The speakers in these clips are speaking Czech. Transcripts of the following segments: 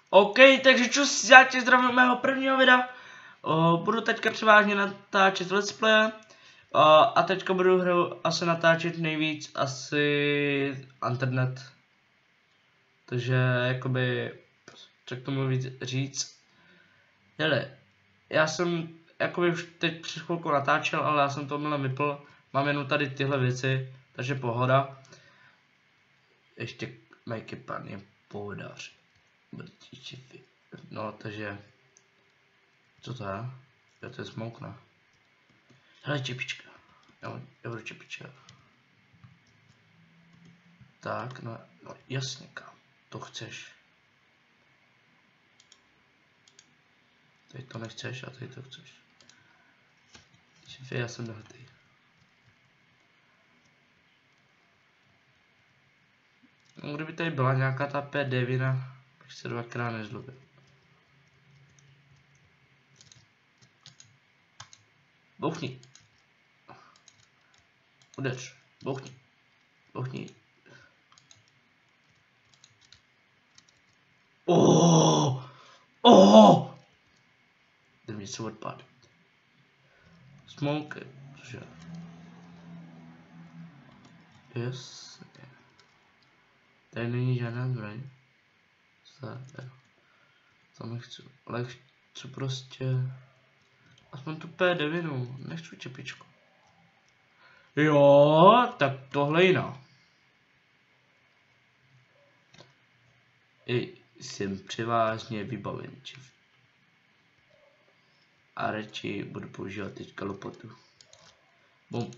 OK, takže čus, já tě zdravím u mého prvního videa. Budu teďka převážně natáčet let's play. A teďka budu hru asi natáčet nejvíc asi internet. Takže jakoby, co k tomu víc říct. Hele, já jsem jakoby už teď před chvilkou natáčel, ale já jsem to omylem vypl. Mám jenom tady tyhle věci, takže pohoda. Ještě make pan je pohodář. No, takže... Co to je? Jo, to je smoke, ne? Hele, čepička. Já budu čepička. Tak, no jasně, kam. To chceš. Tady to nechceš a tady to chceš. Šefě, já jsem dohltý. No, kdyby tady byla nějaká ta P9, bych se dvakrát nezlobil. Bouchni. Udeř. Bouchni. Bouchni. Jde mi něco odpad. Smoke. Cože? Yes. Tady není žádná zbraň. To nechci. Ale chci prostě... Aspoň tu P9, nechci čepičku. Jo, tak tohle jiná. Jsem převážně vybaven, čiv. A radši budu používat teďka lopotu. Bum.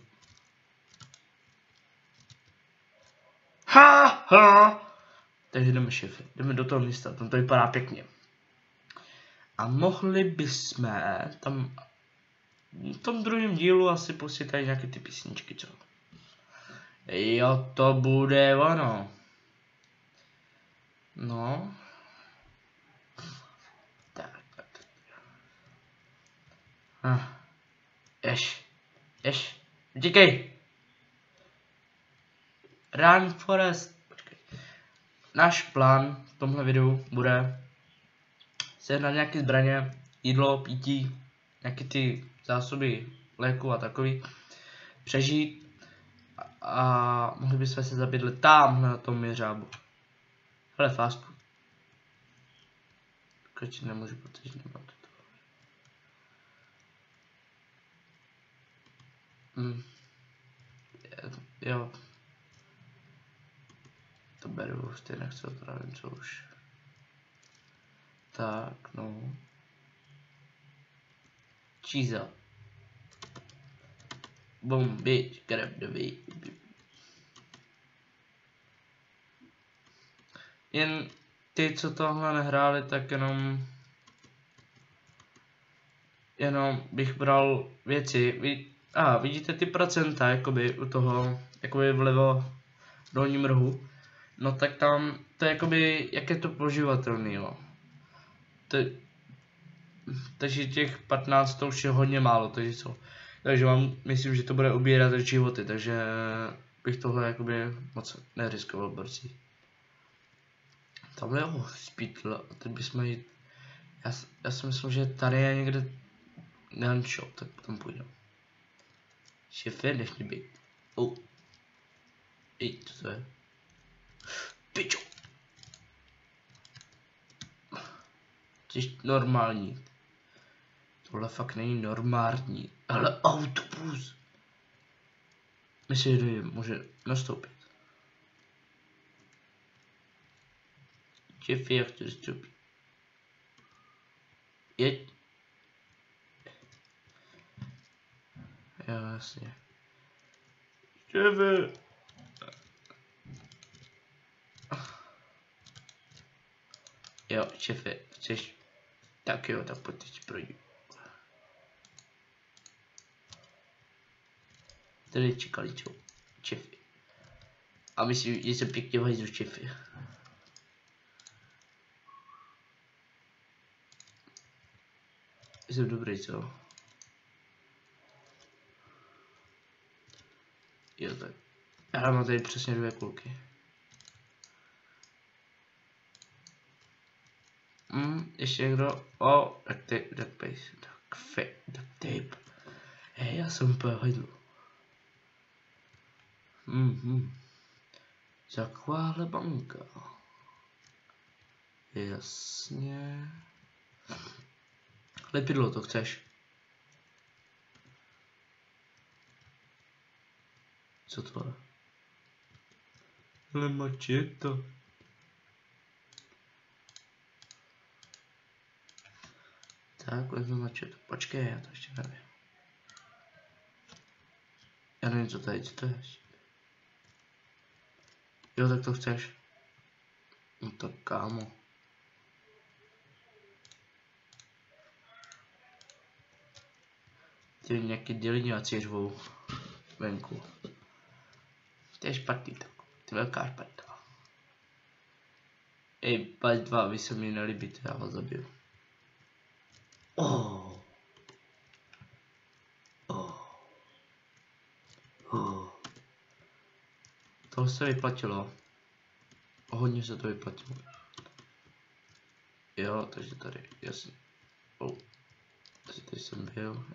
Ha! Takže jdeme, šefe, jdeme do toho místa, tam to vypadá pěkně. A mohli bychom tam v tom druhém dílu asi pustit tady nějaké ty písničky, co? Jo, to bude ono. No. Tak. Ješ. Utíkej. Run Forest. Počkej. Náš plán v tomhle videu bude sehnat nějaké zbraně, jídlo, pití, nějaké ty zásoby léku a takový, přežít a mohli bychom se zabydlet tam na tom jeřábu. Hele, fast food. Kročit nemůžu, protože nemám toto. Jo. To beru, stejně nechci opravit, co už. Tak, no. Cheese up. Boom, bitch, grab the baby. Jen ty, co tohle nehráli, tak jenom bych bral věci. Vidíte ty procenta, jakoby u toho, jakoby vlevo dolním rohu. No tak tam, to je jakoby, jak je to používatelný, jo. Takže těch 15 to už je hodně málo, takže co. Takže myslím, že to bude ubírat životy, takže bych tohle jakoby moc neriskoval borci. Tamhle jo, spítl, a teď bychom jít. Já si myslím, že tady je někde gun shop, tak tam půjdeme. Šefe, nech mě být. Co to je? Pičo! Jsi normální. Tohle fakt není normální, ale autobus. Myslím, že může nastoupit. Šefi, jak to nastoupit? Jeď. Jo, jasně. Šefi. Jo, šefe, chceš? Tak jo, tak pojď teď projdu. Tady čekali, čo? Šefe. A myslím, že se pěkně vajdu, šefe. Jsem dobrý, co? Jo, tak. Já mám tady přesně 2 kulky. Ještě někdo? Duct tape. Hej, já jsem úplně hajdlu. Takováhle banka. Jasně. Lepidlo to chceš? Co to je? Ale mačeto. Tak, vezmu mačeto. Počkej, já to ještě nevím. Já nevím, co to je. Jo, tak to chceš. No tak kámo. Ty nějaký dělňáci řvou venku. To je špatný tak. To je velká špatná. Ej, pať dva, vy se mi nelíbíte, já vás zabiju. Tohle se vyplatilo. Hodně se to vyplatilo. Jo, takže tady, jasně. Takže tady jsem byl.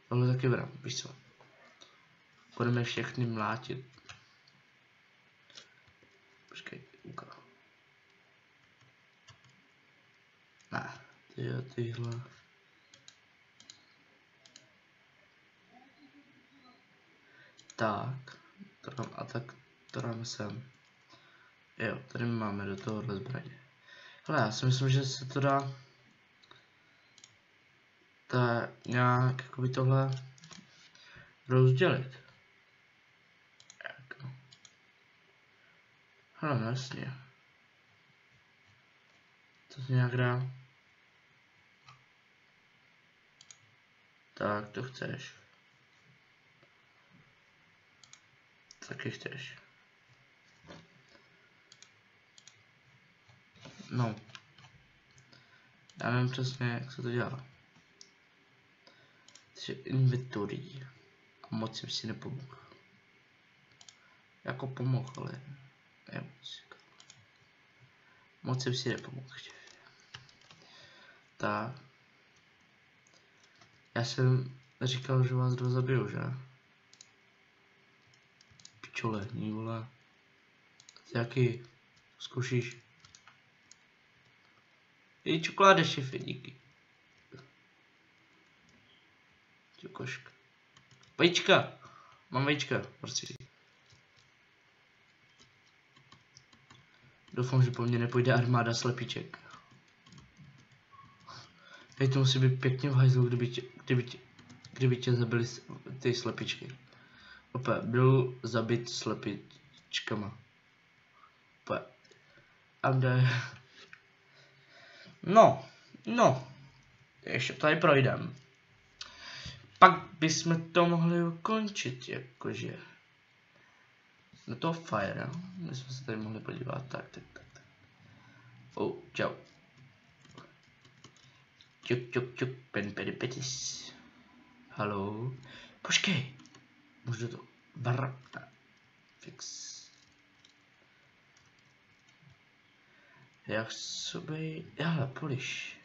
Tohle taky vrám, víš co? Budeme všechny mlátit. Počkej, ukáž. Ne, tyhle. Tak, to dáme sem. Jo, tady máme do tohohle zbraně. Hele, já si myslím, že se to dá nějak jakoby tohle rozdělit. Jak? Hele, jasně. To se nějak dá. Tak, to chceš. Taky chceš. No. Já nevím přesně, jak se to dělá. Takže inventory. A moc jsem si nepomohl. Jako pomohl, ale ne moc. Moc jsem si nepomohl. Tak. Já jsem říkal, že vás dva zabiju, že? Pičole, ní vole. Jaký? Zkoušíš? Její čokoláda, šefe, díky. Čokoška. Vajíčka. Mám vajíčka, prosím. Doufám, že po mně nepůjde armáda slepiček. Teď to musí být pěkně v hajzlu, kdyby tě zabili ty slepičky. Opět, byl zabit slepičkama. Opět. No. Ještě tady projdem. Pak bychom to mohli ukončit, jakože. No to fire, my jsme se tady mohli podívat, tak. Čau. Čuk, peripetis. Haló. Počkej. Můžu to fix. Jak sobě, hele, poliš.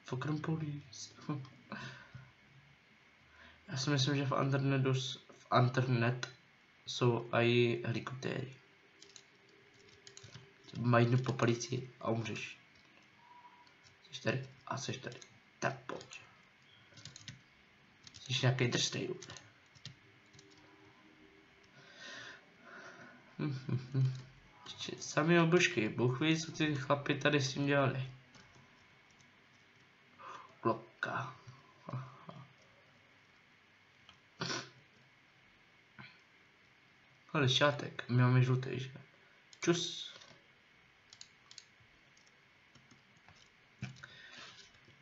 Fokrom police. Já si myslím, že v internet jsou i helikoptéry. Mají jdu po policii a umřeš. Jsi tady a jsi tady. Tak pojď. Jsi nějaký drsnej. Sami obušky, Bůh ví, co ty chlapi tady s tím dělali. Klopka. Ale šátek, my máme žlutý, že? Čus.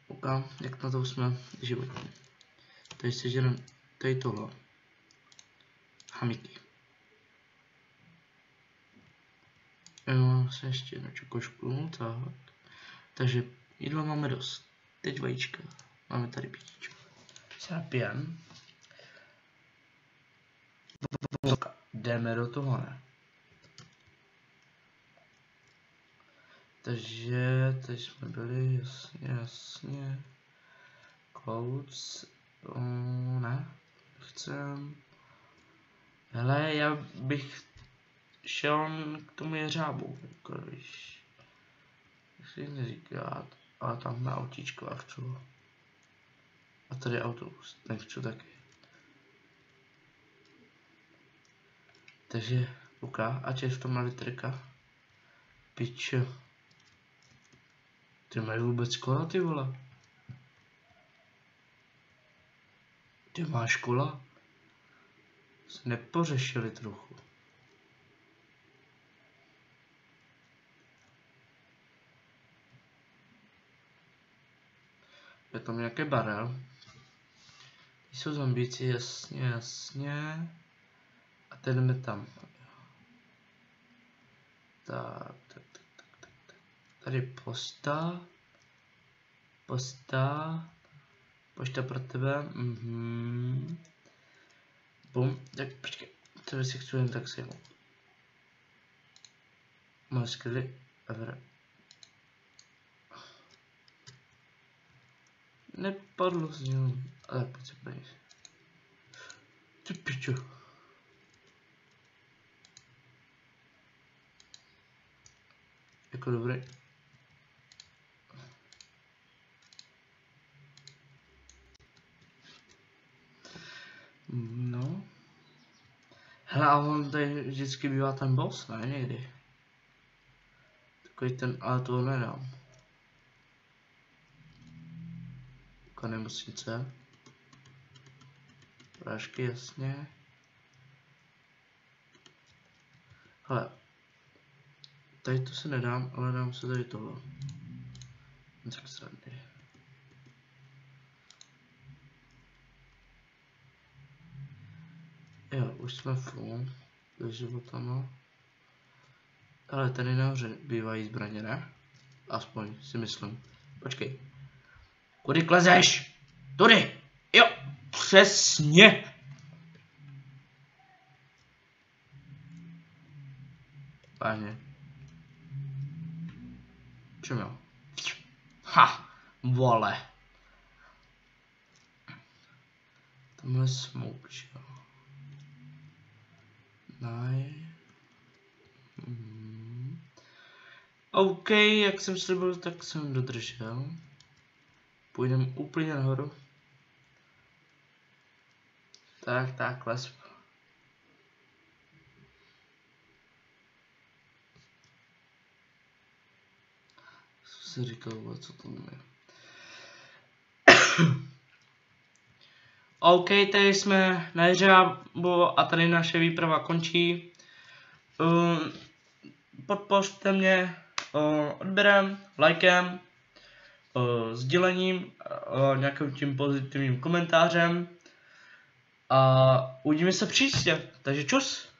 Koukám, jak na to jsme životní. Tady se ženem, tady tohle. Hamiky. Jo, se ještě jednu čokošku, tak. Takže jídla máme dost. Teď vajíčka. Máme tady pítičku. Se napijem. jdeme do toho, ne? Takže teď jsme byli, jasně. Clouds, ne, chcem. Hele, já bych šel k tomu jeřábu, jako když si neříkat, ale tam na autíčko a chci. A tady autobus, ten chci taky. Takže, uká, ať je v tom litrka. Pičo. Ty mají vůbec kola, ty vole. Ty máš kola? Se nepořešili trochu. Je tam nějaký barel. Ty jsou zombíci, jasně. A teď jdeme tam. Tak. Tady pošta pro tebe, Bum, tak počkej, tebe si chci jen tak sejmout. Moje skilly, ever. Nepadlo z něho, ale pojď se peníz. Ty pičo. Jako dobrý. No. Hele, a on tady vždycky bývá ten boss, ne? Někdy. Takový ten, ale toho nedám. Jako nemocnice. Prášky, jasně. Hele. Tady to se nedám, ale dám se tady tohle. Tak srandy. Jo, už jsme full. Do životama. Ale tady nahoře bývají zbraně, ne? Aspoň si myslím. Počkej. Kudy klezeš? Tudy! Jo, přesně! Vážně. Čím jo? Ha! Vole. Tamhle smoke, jo. OK, jak jsem slíbil, tak jsem dodržel. Půjdeme úplně nahoru. Tak, les. Co jsi říkal, co to je? OK, tady jsme na jeřábu a tady naše výprava končí. Podpořte mě odběrem, lajkem, sdílením, nějakým tím pozitivním komentářem a uvidíme se příště, takže čus!